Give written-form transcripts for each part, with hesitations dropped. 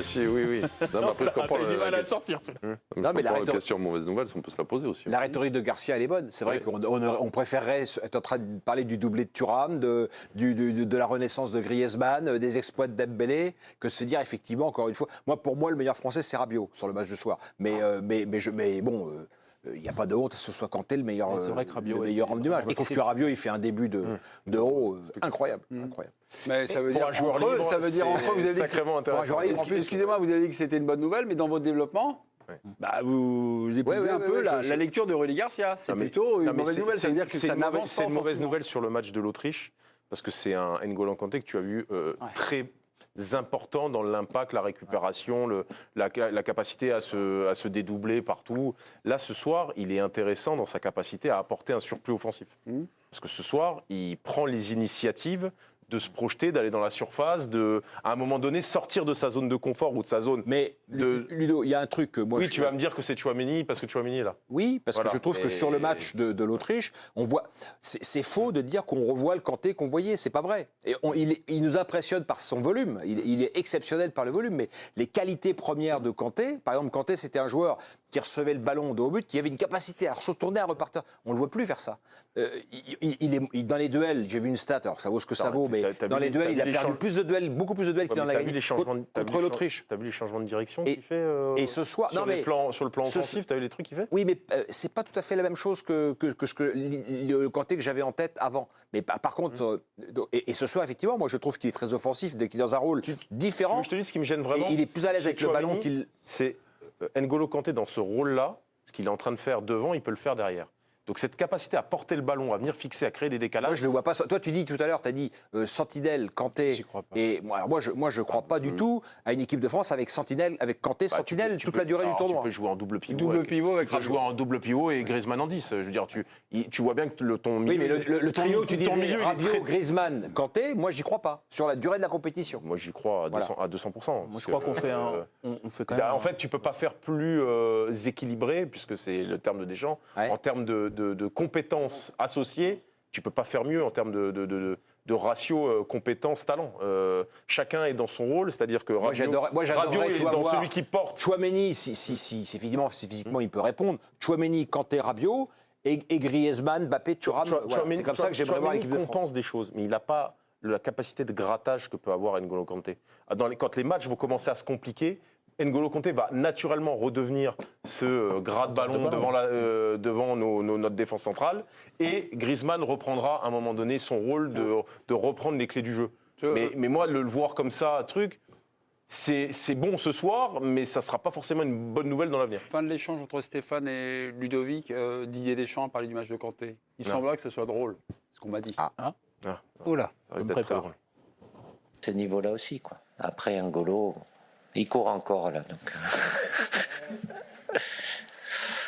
Si, oui. Non, mais après, je comprends du mal à sortir. Non, mais la question mauvaise nouvelle, on peut se la poser aussi. La rhétorique de Garcia, elle est bonne. C'est vrai qu'on préférerait être en train de parler du doublé de Thuram, de la renaissance de Griezmann, des exploits de Dembélé, que de se dire effectivement, encore une fois, pour moi, le meilleur français, c'est Rabiot sur le match de soir. Mais bon. Il n'y a pas de honte à ce soit Kanté le meilleur homme du match. Je trouve que Rabiot, il fait un début d'Euro incroyable. Mais ça veut dire un joueur libre, ça veut dire entre eux, vous avez dit sacrément intéressant. Excusez-moi, vous avez dit que c'était une bonne nouvelle, mais dans votre développement, vous épousez un peu la lecture de Rudy Garcia. C'est plutôt une mauvaise nouvelle. Ça veut dire que ça n'avance pas. C'est une mauvaise nouvelle sur le match de l'Autriche, parce que c'est un N'Golo Kanté que tu as vu très important dans l'impact, la récupération, la capacité à se dédoubler partout. Là, ce soir, il est intéressant dans sa capacité à apporter un surplus offensif. Parce que ce soir, il prend les initiatives de se projeter, d'aller dans la surface, à un moment donné, sortir de sa zone de confort ou de sa zone. Mais Ludo, il y a un truc que moi... Oui, tu vas me dire que c'est Tchouaméni parce que Tchouaméni est là. Oui, parce que je trouve que sur le match de l'Autriche, on voit... C'est faux de dire qu'on revoit le Kanté qu'on voyait, c'est pas vrai. Et il nous impressionne par son volume, il est exceptionnel par le volume, mais les qualités premières de Kanté, par exemple, Kanté, c'était un joueur qui recevait le ballon de haut but, qui avait une capacité à se retourner, à repartir. On ne le voit plus faire ça. Dans les duels, j'ai vu une stat, alors ça vaut ce que ça vaut, mais dans les duels, il a perdu beaucoup plus de duels qu'il en a gagné contre l'Autriche. Tu as vu les changements de direction qu'il fait et ce soir, sur le plan offensif, tu as vu les trucs qu'il fait? Oui, mais c'est pas tout à fait la même chose que le Kanté que j'avais en tête avant. Mais par contre, et ce soir, effectivement, moi je trouve qu'il est très offensif, qu'il est dans un rôle différent. Je te dis ce qui me gêne vraiment. Il est plus à l'aise avec le ballon qu'il... C'est N'Golo Kanté dans ce rôle-là, ce qu'il est en train de faire devant, il peut le faire derrière. Donc cette capacité à porter le ballon, à venir fixer, à créer des décalages... Moi, je ne le vois pas. Toi, tu dis tout à l'heure, tu as dit Sentinelle, Kanté... J'y crois pas. Et moi, je ne crois pas du tout à une équipe de France avec Kanté, Sentinelle, toute la durée du tournoi. Tu peux jouer en double pivot. Tu peux jouer en double pivot et Griezmann en 10. Je veux dire, tu vois bien que ton milieu... Oui, mais le trio, tu disais Rabiot, Griezmann, Kanté, moi, j'y crois pas. Sur la durée de la compétition. Moi, j'y crois à 200%. Moi, je crois qu'on fait quand même... En fait, tu ne peux pas faire plus équilibré, puisque c'est le terme de Deschamps, en termes de compétences associées, tu ne peux pas faire mieux en termes de ratio compétences-talent. Chacun est dans son rôle, c'est-à-dire que Rabiot est dans celui qui porte. Tchouaméni, si physiquement il peut répondre, Tchouaméni, Kanté, Rabiot, et Griezmann, Mbappé, Thuram. C'est comme ça que j'aimerais voir l'équipe de France. Il compense des choses, mais il n'a pas la capacité de grattage que peut avoir N'Golo Kanté. Quand les matchs vont commencer à se compliquer, N'Golo Kanté va naturellement redevenir ce gratte-ballon devant notre défense centrale, et Griezmann reprendra à un moment donné son rôle de reprendre les clés du jeu. Mais moi, le voir comme ça, c'est bon ce soir, mais ça ne sera pas forcément une bonne nouvelle dans l'avenir. Fin de l'échange entre Stéphane et Ludovic, Didier Deschamps a parlé du match de Kanté. Il semblerait que ce soit drôle, ce qu'on m'a dit. Oula, ça risque d'être très drôle. Ce niveau-là aussi, quoi. Après, N'Golo... Il court encore, là. Donc.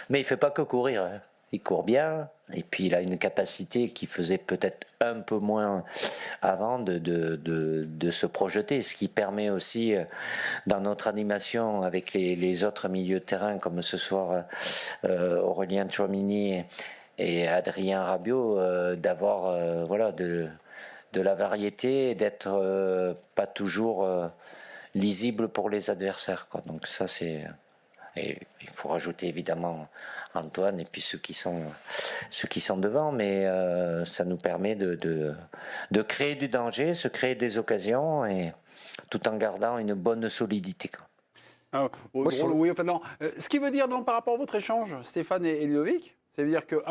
Mais il ne fait pas que courir. Hein. Il court bien. Et puis, il a une capacité qui faisait peut-être un peu moins avant de se projeter. Ce qui permet aussi, dans notre animation avec les autres milieux de terrain, comme ce soir Aurélien Tchouaméni et Adrien Rabiot, d'avoir de la variété et d'être pas toujours... lisible pour les adversaires, quoi. Donc ça c'est... Et il faut rajouter évidemment Antoine et puis ceux qui sont devant, mais ça nous permet de créer du danger, se créer des occasions, et tout en gardant une bonne solidité, quoi. Ce qui veut dire, donc, par rapport à votre échange, Stéphane et Ludovic, ça veut dire que,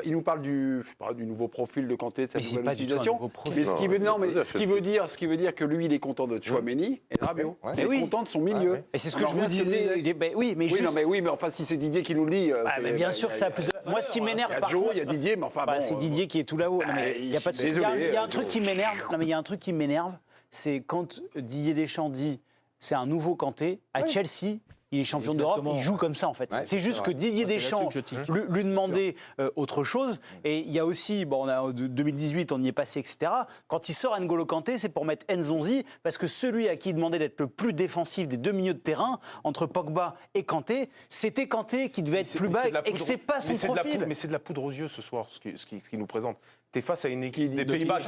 il nous parle du nouveau profil de Kanté, de sa nouvelle utilisation. Mais ce qui veut dire que lui, il est content de Tchouaméni et de Rabiot. Il est content de son milieu. Et c'est ce que je vous disais. Oui, mais enfin, si c'est Didier qui nous le dit. Mais bien sûr que ça a plus de... Moi, ce qui m'énerve, par contre... Il y a Didier, mais enfin bon... C'est Didier qui est tout là-haut. Il y a pas de... Il y a un truc qui m'énerve. Non, mais il y a un truc qui m'énerve, c'est quand Didier Deschamps dit c'est un nouveau Kanté à Chelsea. Il est champion d'Europe, il joue comme ça en fait. C'est juste que Didier Deschamps lui demandait autre chose. Et il y a aussi, en 2018, on y est passé, etc. Quand il sort N'Golo Kanté, c'est pour mettre Nzonzi, parce que celui à qui il demandait d'être le plus défensif des deux milieux de terrain, entre Pogba et Kanté, c'était Kanté qui devait être plus bas et que c'est pas son profil. Mais c'est de la poudre aux yeux ce soir, ce qu'il nous présente. Tu es face à une équipe des Pays-Bas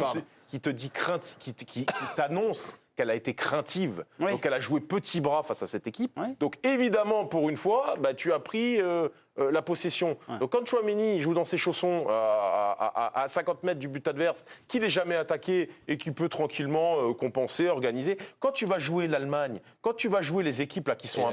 qui te dit crainte, qui t'annonce qu'elle a été craintive. Oui. Donc elle a joué petit bras face à cette équipe. Oui. Donc évidemment, pour une fois, tu as pris la possession. Ouais. Donc quand Tchouaméni joue dans ses chaussons à 50 mètres du but adverse, qu'il n'est jamais attaqué et qui peut tranquillement compenser, organiser. Quand tu vas jouer l'Allemagne, quand tu vas jouer les équipes là, qui sont un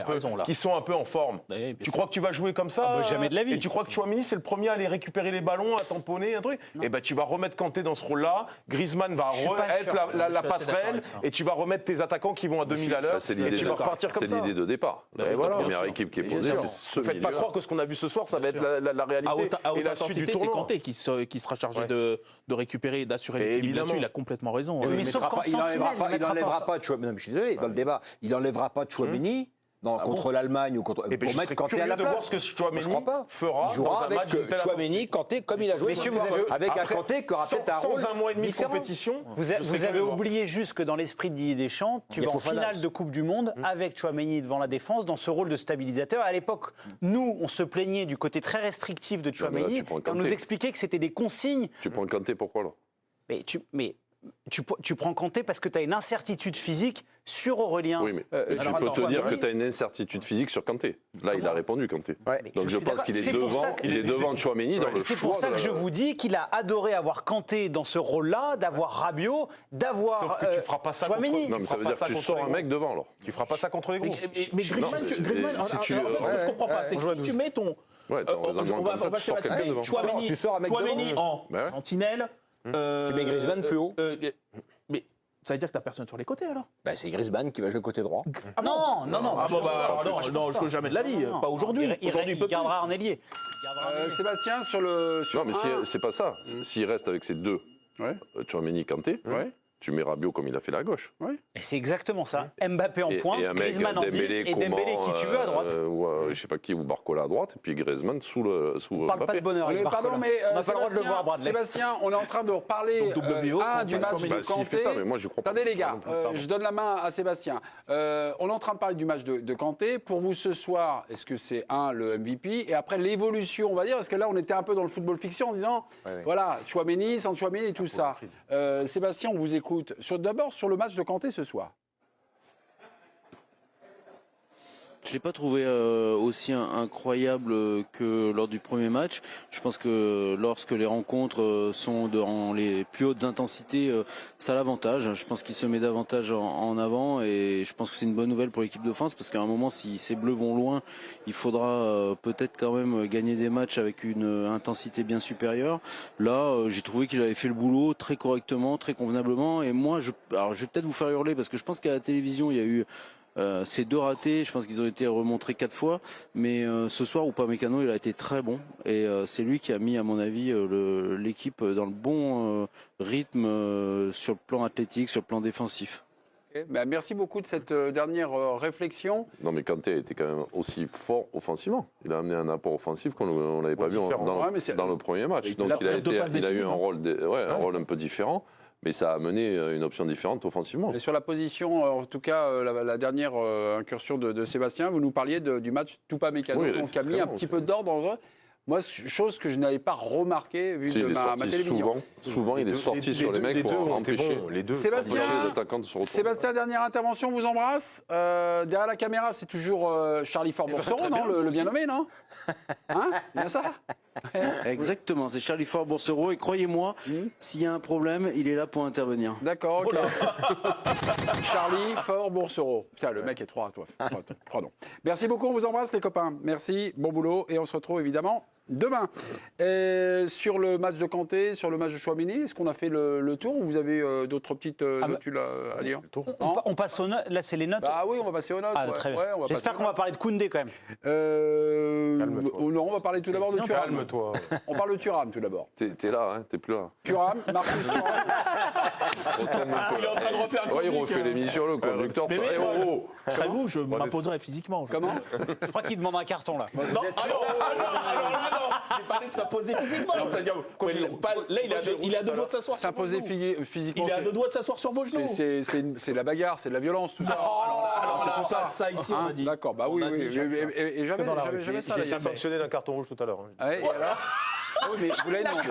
peu en forme, tu crois que tu vas jouer comme ça jamais de la vie. Et tu crois que Tchouaméni, c'est le premier à aller récupérer les ballons, à tamponner, un truc. Et tu vas remettre Kanté dans ce rôle-là. Griezmann va être la passerelle et tu vas remettre tes attaquants qui vont à 2000 à l'heure. Et tu vas repartir comme ça. C'est l'idée de départ. La première équipe qui est posée, c'est ce milieu. Faites pas croire que ce qu'on a vu ce soir, ça va être la réalité. À haute et la suite du intensité, c'est tournoi. Kanté qui sera chargé de récupérer et d'assurer l'équilibre évidemment. là-dessus. Il a complètement raison. Mais sauf qu'en il n'enlèvera pas Tchouaméni. Je suis désolé, dans le débat, il n'enlèvera pas Tchouaméni contre l'Allemagne ou contre. Pour mettre Kanté à la place. De voir ce que Tchouaméni fera. Il jouera avec Tchouaméni, Kanté, comme il a joué. Messieurs, vous avez avec un Kanté qui aura peut-être un rôle sans un mois et demi de différent. compétition. Vous avez oublié juste que dans l'esprit de Didier Deschamps, tu vas en finale de Coupe du Monde avec Tchouaméni devant la défense dans ce rôle de stabilisateur. À l'époque, nous, on se plaignait du côté très restrictif de Tchouaméni. On nous expliquait que c'était des consignes. Tu prends Kanté, pourquoi là? Mais tu prends Kanté parce que tu as une incertitude physique sur Aurélien. Oui, mais tu peux te dire que tu as une incertitude physique sur Kanté. Là, il a répondu, Kanté. Donc je pense qu'il est devant Tchouaméni dans le choix. C'est pour ça que je vous dis qu'il a adoré avoir Kanté dans ce rôle-là, d'avoir Rabiot, d'avoir Sauf que tu feras pas ça Tchouaméni. Non, mais ça veut dire que tu sors un mec devant, alors. Tu feras pas ça contre les groupes. Mais Griezmann, ce que je comprends pas, c'est que si tu mets ton. Ouais, on va schématiser. Tchouaméni en sentinelle. Tu mets Griezmann plus haut. Mais ça veut dire que tu n'as personne sur les côtés alors? C'est Griezmann qui va jouer côté droit. Non. Non, je ne jamais de la vie. Pas aujourd'hui. Il gardera un ailier. Sébastien, sur le. Non, mais c'est pas ça. S'il reste avec ces deux, Tchouaméni, Kanté, tu mets Rabiot comme il a fait la gauche. Et c'est exactement ça. Mbappé en pointe, Griezmann en 10 et Dembélé qui tu veux à droite. Je sais pas qui, ou Barcola à droite, et puis Griezmann sous On parle pas de bonheur avec Barcola. Pardon, mais on n'a pas le droit de le voir, Bradley. Sébastien, on est en train de reparler du match de S'il fait Kanté. ça, mais moi je crois pas. Attendez les gars, je donne la main à Sébastien. On est en train de parler du match de Kanté. Pour vous ce soir, est-ce que c'est le MVP et après l'évolution, on va dire, parce que là on était un peu dans le football fiction en disant, voilà, Tchouaméni, sans Tchouaméni et tout ça. Sébastien, on vous écoute. D'abord sur le match de Kanté ce soir. Je ne l'ai pas trouvé aussi incroyable que lors du premier match. Je pense que lorsque les rencontres sont dans les plus hautes intensités, ça a l'avantage. Je pense qu'il se met davantage en avant et je pense que c'est une bonne nouvelle pour l'équipe de France parce qu'à un moment, si ces Bleus vont loin, il faudra peut-être quand même gagner des matchs avec une intensité bien supérieure. Là, j'ai trouvé qu'il avait fait le boulot très correctement, très convenablement. Et moi, je vais peut-être vous faire hurler parce que je pense qu'à la télévision, il y a eu ces deux ratés, je pense qu'ils ont été remontrés 4 fois, mais ce soir, Upamecano, il a été très bon et c'est lui qui a mis, à mon avis, l'équipe dans le bon rythme sur le plan athlétique, sur le plan défensif. Okay. Merci beaucoup de cette dernière réflexion. Non, mais Kanté a été quand même aussi fort offensivement. Il a amené un apport offensif qu'on n'avait pas vu dans le premier match. Donc il a eu un rôle un peu différent. Mais ça a amené une option différente offensivement. Et sur la position, en tout cas, la dernière incursion de Sébastien, vous nous parliez du match Upamecano, qui a mis un petit peu d'ordre. Moi, chose que je n'avais pas remarqué vu de ma télévision. Souvent, il est sorti sur les mecs pour empêcher les deux. Sébastien, dernière intervention, vous embrasse. Derrière la caméra, c'est toujours Charlie Fort-Bourseron, non, le bien nommé, non? Hein? Bien ça? Exactement, c'est Charlie Fort-Bourseron et croyez-moi, s'il y a un problème, il est là pour intervenir. D'accord, ok. Charlie Fort-Bourseron. Putain, le mec est trop à toi. Pardon. Merci beaucoup, on vous embrasse les copains. Merci, bon boulot et on se retrouve évidemment demain. Sur le match de Kanté, sur le match de Tchouaméni, est-ce qu'on a fait le tour ou vous avez d'autres petites notules à lire? On passe aux notes. Là, c'est les notes. Ah oui, on va passer aux notes. Très bien. J'espère qu'on va parler de Koundé quand même. Non, on va parler tout d'abord de Thuram. Calme-toi. On parle de Thuram tout d'abord. T'es là, hein, t'es plus là. Thuram, Marcus Thuram. Il est en train de refaire le il refait l'émission, le conducteur. Serais vous, je m'imposerais physiquement. Comment? Je crois qu'il demande un carton là. Non, j'ai parlé de s'imposer physiquement. Là, il est à deux doigts de s'asseoir. S'imposer physiquement. Il est à deux doigts de s'asseoir sur vos genoux. C'est la bagarre, c'est de la violence, tout ça. C'est tout ça ici, on a dit. D'accord, bah oui. Et jamais ça. Il a sanctionné d'un carton rouge tout à l'heure. Oui, mais vous l'avez demandé.